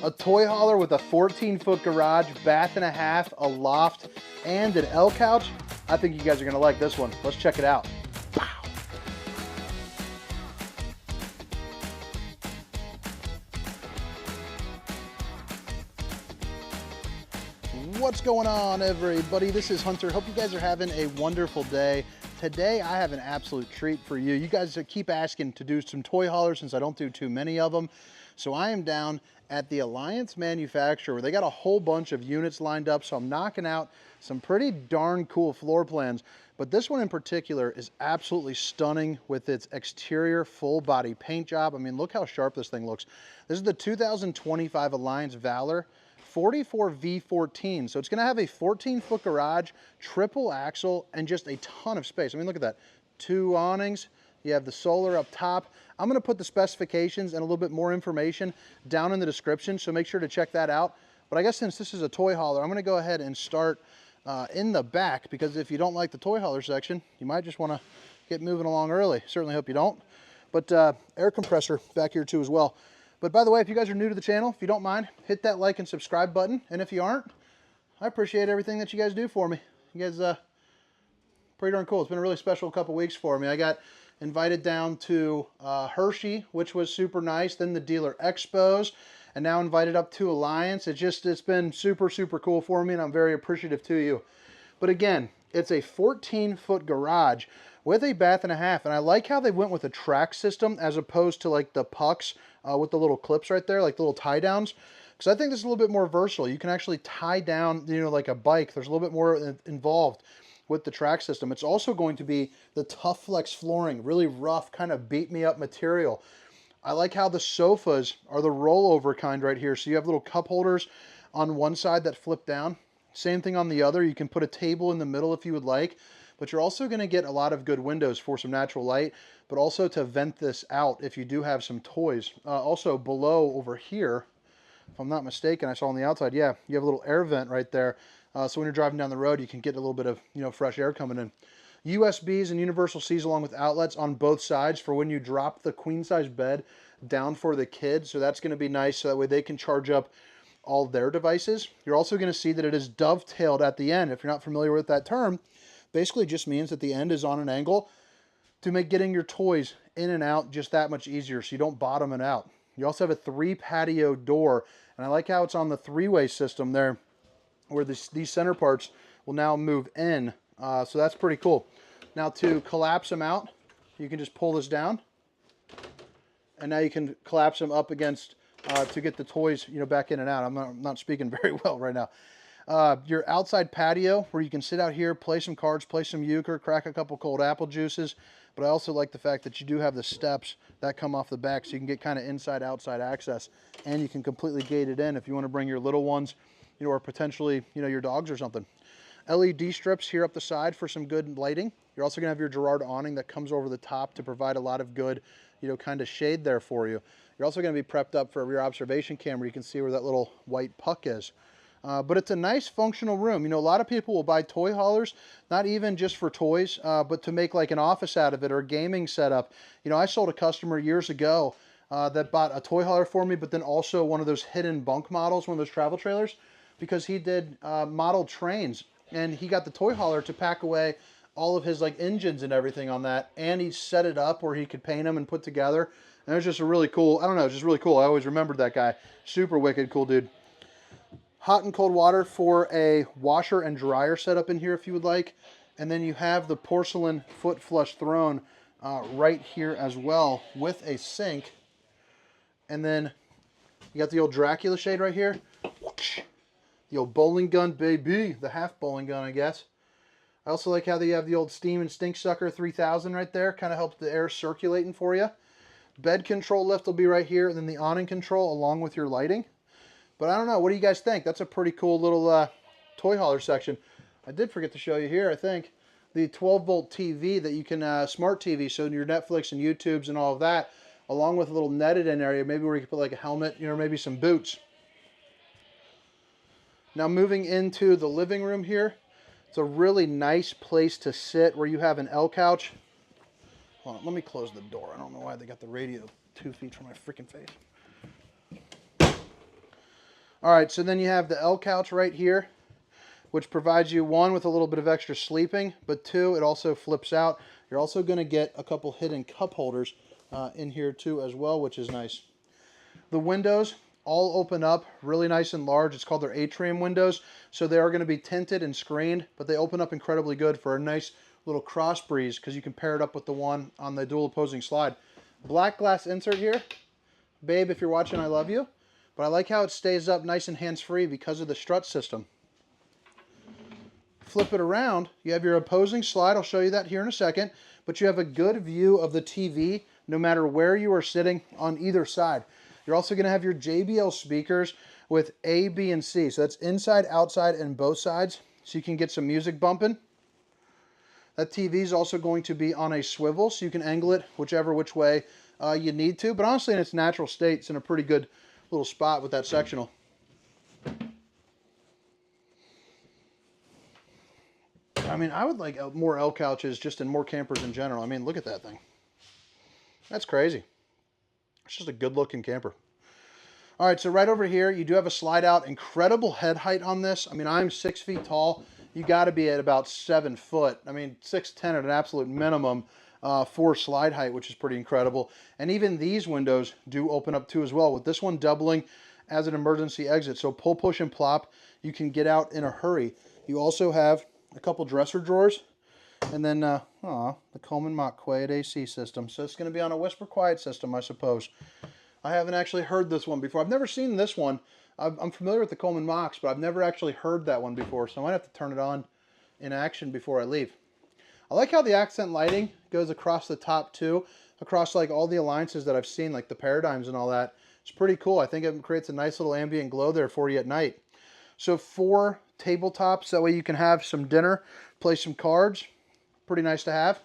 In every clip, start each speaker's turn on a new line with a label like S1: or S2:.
S1: A toy hauler with a 14-foot garage, bath and a half, a loft, and an L couch. I think you guys are gonna like this one. Let's check it out. What's going on, everybody? This is Hunter. Hope you guys are having a wonderful day. Today I have an absolute treat for you. You guys keep asking to do some toy haulers since I don't do too many of them. So I am down at the Alliance manufacturer where they got a whole bunch of units lined up. So I'm knocking out some pretty darn cool floor plans. But this one in particular is absolutely stunning with its exterior full body paint job. I mean, look how sharp this thing looks. This is the 2025 Alliance Valor 44V14. So it's going to have a 14-foot garage, triple axle, and just a ton of space. I mean, look at that. 2 awnings. You have the solar up top. I'm going to put the specifications and a little bit more information down in the description, so make sure to check that out. But I guess since this is a toy hauler, I'm going to go ahead and start in the back, because if you don't like the toy hauler section, you might just want to get moving along early. Certainly hope you don't. But air compressor back here too as well. But by the way, if you guys are new to the channel, if you don't mind, hit that like and subscribe button. And if you aren't, I appreciate everything that you guys do for me. You guys, pretty darn cool. It's been a really special couple weeks for me. I got invited down to Hershey, which was super nice. Then the dealer expos, and now invited up to Alliance. It's been super, super cool for me, and I'm very appreciative to you. But again, it's a 14-foot garage with a bath and a half. And I like how they went with a track system as opposed to like the pucks with the little clips right there, like the little tie downs. Because I think this is a little bit more versatile. You can actually tie down, you know, like a bike. There's a little bit more involved with the track system. It's also going to be the Tough Flex flooring, really rough, kind of beat me up material. I like how the sofas are the rollover kind right here. So you have little cup holders on one side that flip down. Same thing on the other. You can put a table in the middle if you would like. But you're also going to get a lot of good windows for some natural light, but also to vent this out if you do have some toys. Also below over here, if I'm not mistaken, I saw on the outside, yeah, you have a little air vent right there. So when you're driving down the road, you can get a little bit of, you know, fresh air coming in. USBs and universal Cs along with outlets on both sides for when you drop the queen size bed down for the kids. So that's going to be nice, so that way they can charge up all their devices. You're also going to see that it is dovetailed at the end. If you're not familiar with that term, basically just means that the end is on an angle to make getting your toys in and out just that much easier, so you don't bottom it out. You also have a 3 patio door, and I like how it's on the 3-way system there, where these center parts will now move in. So that's pretty cool. Now to collapse them out, you can just pull this down, and now you can collapse them up against to get the toys, you know, back in and out. I'm not speaking very well right now. Your outside patio where you can sit out here, play some cards, play some euchre, crack a couple cold apple juices. But I also like the fact that you do have the steps that come off the back, so you can get kind of inside-outside access, and you can completely gate it in if you want to bring your little ones, you know, or potentially, you know, your dogs or something. LED strips here up the side for some good lighting. You're also going to have your Girard awning that comes over the top to provide a lot of good, you know, kind of shade there for you. You're also going to be prepped up for a rear observation camera. You can see where that little white puck is. But it's a nice functional room. You know, a lot of people will buy toy haulers, not even just for toys, but to make like an office out of it or a gaming setup. You know, I sold a customer years ago that bought a toy hauler for me, but then also one of those hidden bunk models, one of those travel trailers, because he did model trains, and he got the toy hauler to pack away all of his like engines and everything on that, and he set it up where he could paint them and put together. And it was just a really cool, I don't know, just really cool. I always remembered that guy. Super wicked cool dude. Hot and cold water for a washer and dryer setup in here if you would like. And then you have the porcelain foot flush throne right here as well with a sink. And then you got the old Dracula shade right here. The old bowling gun, baby. The half bowling gun, I guess. I also like how they have the old Steam and Stink Sucker 3000 right there. Kind of helps the air circulating for you. Bed control lift will be right here. And then the awning control along with your lighting. But I don't know. What do you guys think? That's a pretty cool little toy hauler section. I did forget to show you here, I think, the 12-volt TV that you can, smart TV, so your Netflix and YouTubes and all of that, along with a little netted in area, maybe where you can put like a helmet, you know, maybe some boots. Now moving into the living room here, it's a really nice place to sit where you have an L couch. Hold on, let me close the door. I don't know why they got the radio 2 feet from my freaking face. All right, so then you have the L couch right here, which provides you, one, with a little bit of extra sleeping, but two, it also flips out. You're also going to get a couple hidden cup holders in here too as well, which is nice. The windows all open up really nice and large. It's called their atrium windows, so they are going to be tinted and screened, but they open up incredibly good for a nice little cross breeze because you can pair it up with the one on the dual opposing slide. Black glass insert here. Babe, if you're watching, I love you. But I like how it stays up nice and hands-free because of the strut system. Flip it around, you have your opposing slide. I'll show you that here in a second. But you have a good view of the TV no matter where you are sitting on either side. You're also going to have your JBL speakers with A, B, and C. So that's inside, outside, and both sides. So you can get some music bumping. That TV is also going to be on a swivel, so you can angle it which way you need to. But honestly, in its natural state, it's in a pretty good little spot with that sectional. I mean, I would like more L couches just in more campers in general. I mean, look at that thing. That's crazy. It's just a good looking camper. All right, so right over here, you do have a slide out. Incredible head height on this. I mean, I'm 6 feet tall. You got to be at about 7 foot. I mean, 6'10" at an absolute minimum for slide height, which is pretty incredible. And even these windows do open up too as well, with this one doubling as an emergency exit. So pull, push, and plop. You can get out in a hurry. You also have a couple dresser drawers. And then, the Coleman Mach Quaid AC system. So it's going to be on a whisper quiet system, I suppose. I haven't actually heard this one before. I've never seen this one. I'm familiar with the Coleman Machs, but I've never actually heard that one before. So I might have to turn it on in action before I leave. I like how the accent lighting goes across the top too. Across like all the Alliances that I've seen, like the Paradigms and all that. It's pretty cool. I think it creates a nice little ambient glow there for you at night. So 4 tabletops. That way you can have some dinner, play some cards. Pretty nice to have.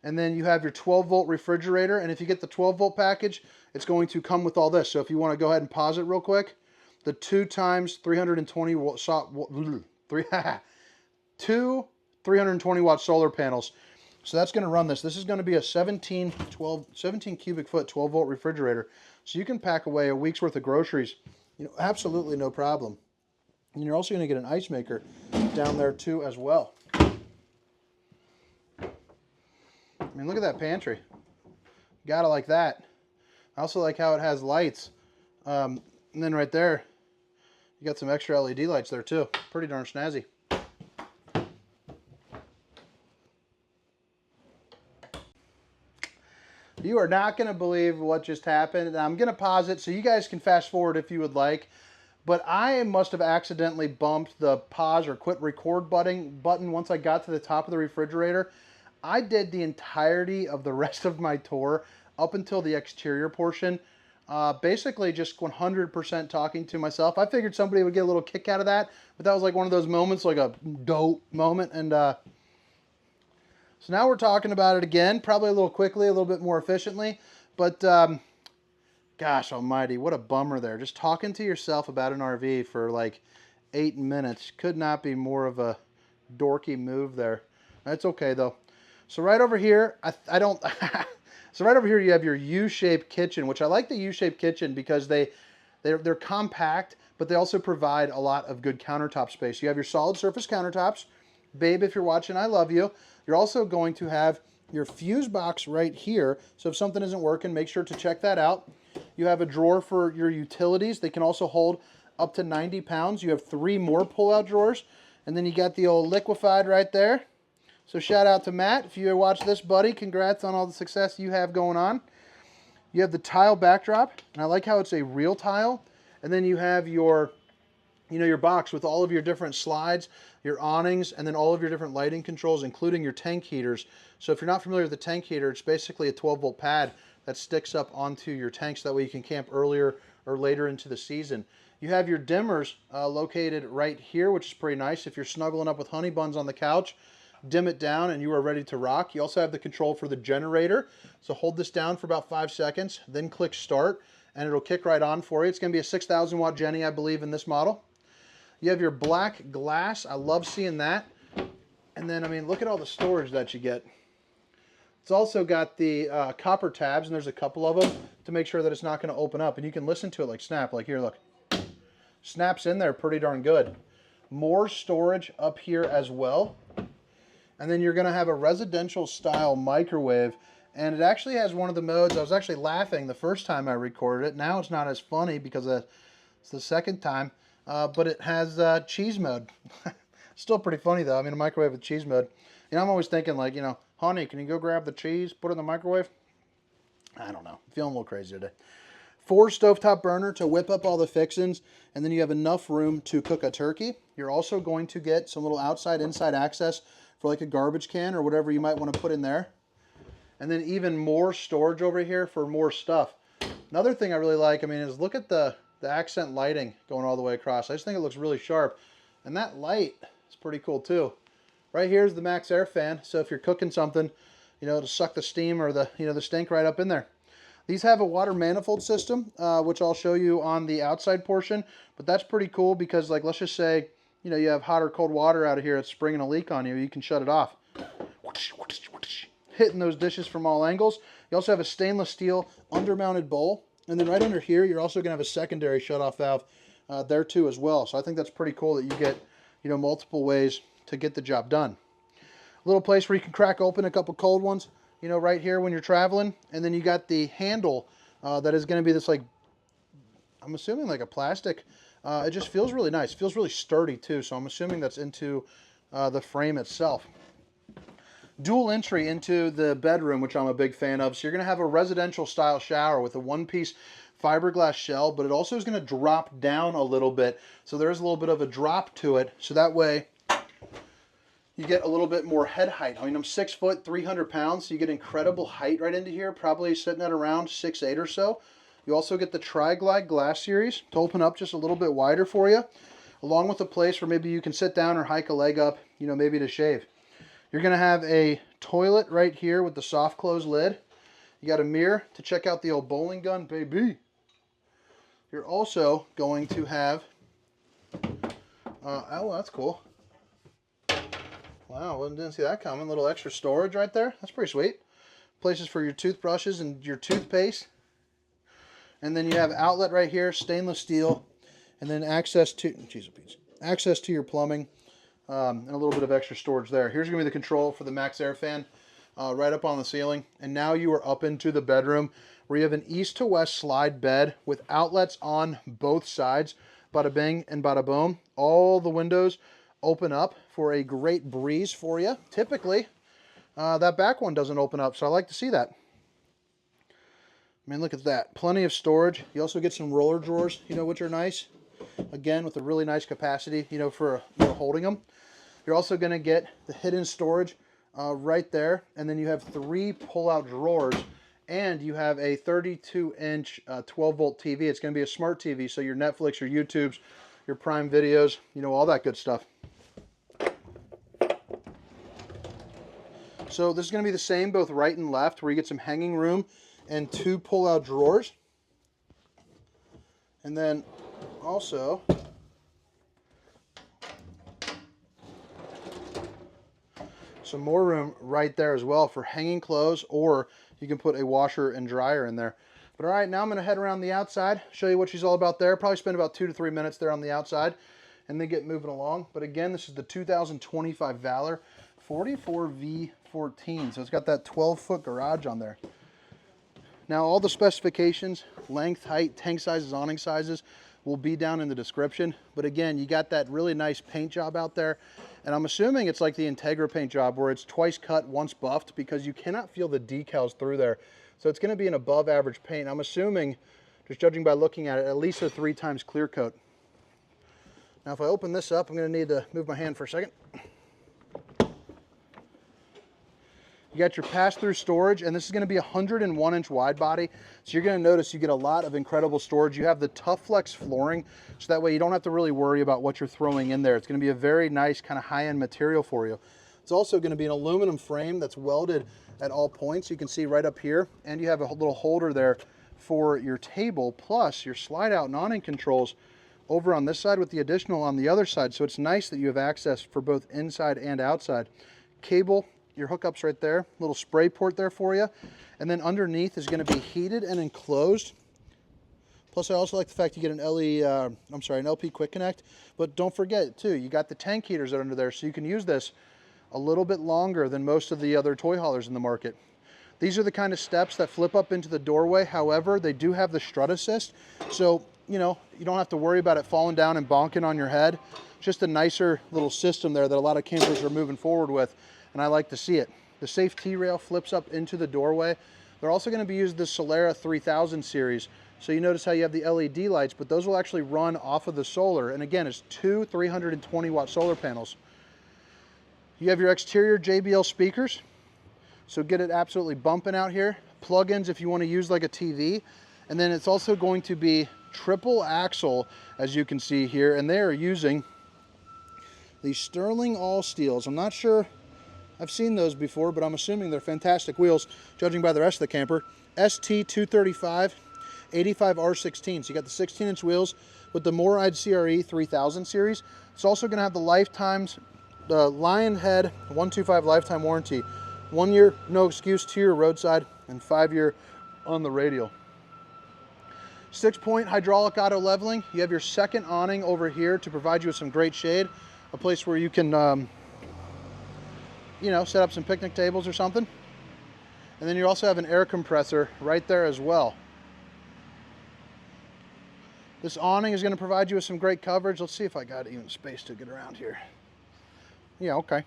S1: And then you have your 12-volt refrigerator. And if you get the 12-volt package, it's going to come with all this. So if you want to go ahead and pause it real quick, the 2 times 320 watt, two 320 watt solar panels. So that's going to run this. This is going to be a 17 cubic foot 12-volt refrigerator. So you can pack away a week's worth of groceries, absolutely no problem. And you're also going to get an ice maker down there too as well. I mean, look at that pantry. Gotta like that. I also like how it has lights. And then right there, you got some extra LED lights there too. Pretty darn snazzy. You are not going to believe what just happened. I'm going to pause it so you guys can fast forward if you would like. But I must have accidentally bumped the pause or quit record button once I got to the top of the refrigerator. I did the entirety of the rest of my tour up until the exterior portion, basically just 100% talking to myself. I figured somebody would get a little kick out of that, but that was like one of those moments, like a dope moment. And so now we're talking about it again, probably a little quickly, a little bit more efficiently. But gosh almighty, what a bummer there. Just talking to yourself about an RV for like 8 minutes could not be more of a dorky move there. That's okay though. So right over here, so right over here you have your U-shaped kitchen, which I like the U-shaped kitchen because they're compact, but they also provide a lot of good countertop space. You have your solid surface countertops. Babe, if you're watching, I love you. You're also going to have your fuse box right here. So if something isn't working, make sure to check that out. You have a drawer for your utilities. They can also hold up to 90 pounds. You have 3 more pull-out drawers. And then you got the old liquefied right there. So shout out to Matt. If you watch this, buddy, congrats on all the success you have going on. You have the tile backdrop, and I like how it's a real tile. And then you have your, your box with all of your different slides, your awnings, and then all of your different lighting controls, including your tank heaters. So if you're not familiar with the tank heater, it's basically a 12-volt pad that sticks up onto your tank so that way you can camp earlier or later into the season. You have your dimmers located right here, which is pretty nice. If you're snuggling up with honey buns on the couch, dim it down and you are ready to rock. You also have the control for the generator. So hold this down for about 5 seconds, then click start, and it'll kick right on for you. It's going to be a 6,000 watt Jenny, I believe, in this model. You have your black glass. I love seeing that. And then, I mean, look at all the storage that you get. It's also got the copper tabs, and there's a couple of them to make sure that it's not going to open up. And you can listen to it like snap, like here, look. snaps in there pretty darn good. More storage up here as well. And then you're going to have a residential style microwave. And it actually has one of the modes. I was actually laughing the first time I recorded it. Now it's not as funny because it's the second time. But it has cheese mode. Still pretty funny though. I mean, a microwave with cheese mode. You know, I'm always thinking like, you know, honey, can you go grab the cheese, put it in the microwave? I don't know. I'm feeling a little crazy today. 4 stovetop burner to whip up all the fixings, and then you have enough room to cook a turkey. You're also going to get some little outside inside access for like a garbage can or whatever you might want to put in there. And then even more storage over here for more stuff. Another thing I really like, I mean, is look at the accent lighting going all the way across. I just think it looks really sharp. And that light is pretty cool too. Right here is the max air fan, so if you're cooking something, you know, to suck the steam or the, you know, the stink right up in there. These have a water manifold system, which I'll show you on the outside portion, but that's pretty cool because, like, let's just say, you know, you have hot or cold water out of here that's springing a leak on you, you can shut it off. Hitting those dishes from all angles. You also have a stainless steel undermounted bowl, and then right under here, you're also going to have a secondary shutoff valve there too as well. So I think that's pretty cool that you get, you know, multiple ways to get the job done. A little place where you can crack open a couple cold ones, you know, right here when you're traveling. And then you got the handle that is going to be this, like, I'm assuming like a plastic. It just feels really nice. It feels really sturdy too. So I'm assuming that's into the frame itself. Dual entry into the bedroom, which I'm a big fan of. So you're going to have a residential style shower with a one-piece fiberglass shell, but it also is going to drop down a little bit. So there is a little bit of a drop to it. So that way you get a little bit more head height. I mean, I'm 6 foot, 300 pounds, so you get incredible height right into here, probably sitting at around 6'8" or so. You also get the Tri-Glide glass series to open up just a little bit wider for you, along with a place where maybe you can sit down or hike a leg up, you know, maybe to shave. You're going to have a toilet right here with the soft close lid. You got a mirror to check out the old bowling gun, baby. You're also going to have, oh, that's cool. Wow, didn't see that coming. A little extra storage right there. That's pretty sweet. Places for your toothbrushes and your toothpaste. And then you have outlet right here, stainless steel, and then access to your plumbing, and a little bit of extra storage there. Here's going to be the control for the max air fan right up on the ceiling. And now you are up into the bedroom where you have an east to west slide bed with outlets on both sides. Bada bing and bada boom. All the windows open up for a great breeze for you. Typically, that back one doesn't open up, so I like to see that. I mean, look at that. Plenty of storage. You also get some roller drawers, you know, which are nice. Again, with a really nice capacity, you know, for holding them. You're also going to get the hidden storage right there. And then you have 3 pull-out drawers. And you have a 32-inch 12-volt TV. It's going to be a smart TV, so your Netflix, your YouTubes, your Prime videos, you know, all that good stuff. So this is going to be the same both right and left, where you get some hanging room and 2 pull-out drawers. And then also some more room right there as well for hanging clothes, or you can put a washer and dryer in there. But all right, now I'm going to head around the outside, show you what she's all about there. Probably spend about 2 to 3 minutes there on the outside and then get moving along. But again, this is the 2025 Valor 44V14. So it's got that 12-foot garage on there. Now, all the specifications, length, height, tank sizes, awning sizes, will be down in the description. But again, you got that really nice paint job out there. And I'm assuming it's like the Integra paint job where it's twice cut, once buffed, because you cannot feel the decals through there. So it's going to be an above average paint. I'm assuming, just judging by looking at it, at least a 3 times clear coat. Now, if I open this up, I'm going to need to move my hand for a second. You got your pass-through storage, and this is going to be a 101-inch wide body. So you're going to notice you get a lot of incredible storage. You have the Tough Flex flooring, so that way you don't have to really worry about what you're throwing in there. It's going to be a very nice kind of high-end material for you. It's also going to be an aluminum frame that's welded at all points. You can see right up here, and you have a little holder there for your table, plus your slide-out and awning controls over on this side with the additional on the other side. So it's nice that you have access for both inside and outside. Cable, your hookups right there, little spray port there for you. And then underneath is going to be heated and enclosed, Plus, I also like the fact you get an an LP Quick Connect. But don't forget, too, you got the tank heaters that are under there, so you can use this a little bit longer than most of the other toy haulers in the market. These are the kind of steps that flip up into the doorway. However, they do have the strut assist, so you know you don't have to worry about it falling down and bonking on your head. Just a nicer little system there that a lot of campers are moving forward with, and I like to see it. The safe T-rail flips up into the doorway. They're also going to be using the Solera 3000 series. So you notice how you have the LED lights, but those will actually run off of the solar. And again, it's two 320 watt solar panels. You have your exterior JBL speakers. So get it absolutely bumping out here. Plug-ins if you want to use like a TV. And then it's also going to be triple axle, as you can see here. And they are using these Sterling All Steels. I'm not sure I've seen those before, but I'm assuming they're fantastic wheels, judging by the rest of the camper. ST235 85R16. So you got the 16-inch wheels with the Moride CRE 3000 series. It's also going to have the Lionhead 125 lifetime warranty. 1 year, no excuse, 2 year roadside, and 5 year on the radial. 6-point hydraulic auto leveling. You have your second awning over here to provide you with some great shade. A place where you can, you know, set up some picnic tables or something. And then you also have an air compressor right there as well. This awning is going to provide you with some great coverage. Let's see if I got even space to get around here. Yeah, okay.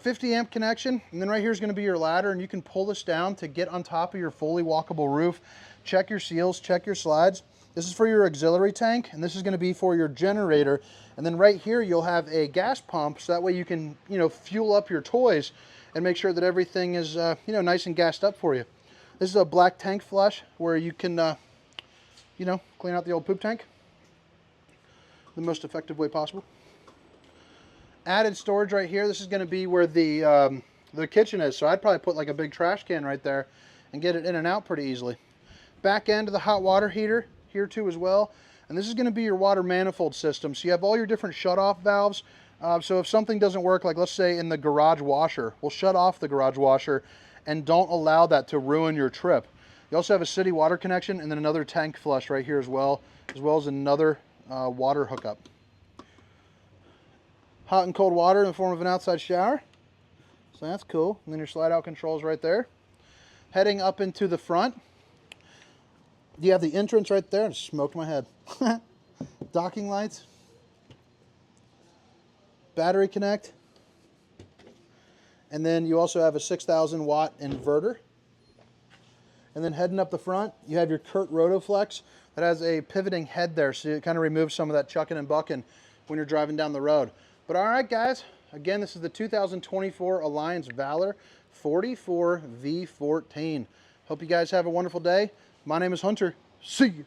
S1: 50 amp connection, and then right here is going to be your ladder, and you can pull this down to get on top of your fully walkable roof. Check your seals, check your slides. This is for your auxiliary tank, and this is going to be for your generator. And then right here you'll have a gas pump, so that way you can, you know, fuel up your toys and make sure that everything is, you know, nice and gassed up for you. This is a black tank flush where you can, you know, clean out the old poop tank the most effective way possible. Added storage right here. This is going to be where the kitchen is, so I'd probably put like a big trash can right there and get it in and out pretty easily. Back end of the hot water heater here too as well, and this is going to be your water manifold system. So you have all your different shut-off valves. So if something doesn't work, like let's say in the garage washer, we'll shut off the garage washer and don't allow that to ruin your trip. You also have a city water connection and then another tank flush right here as well as another water hookup. Hot and cold water in the form of an outside shower. So that's cool. And then your slide out controls right there. Heading up into the front, you have the entrance right there. It smoked my head. Docking lights. Battery connect. And then you also have a 6,000 watt inverter. And then heading up the front, you have your Kurt Rotoflex that has a pivoting head there, so it kind of removes some of that chucking and bucking when you're driving down the road. But all right, guys, again, this is the 2024 Alliance Valor 44V14. Hope you guys have a wonderful day. My name is Hunter. See you.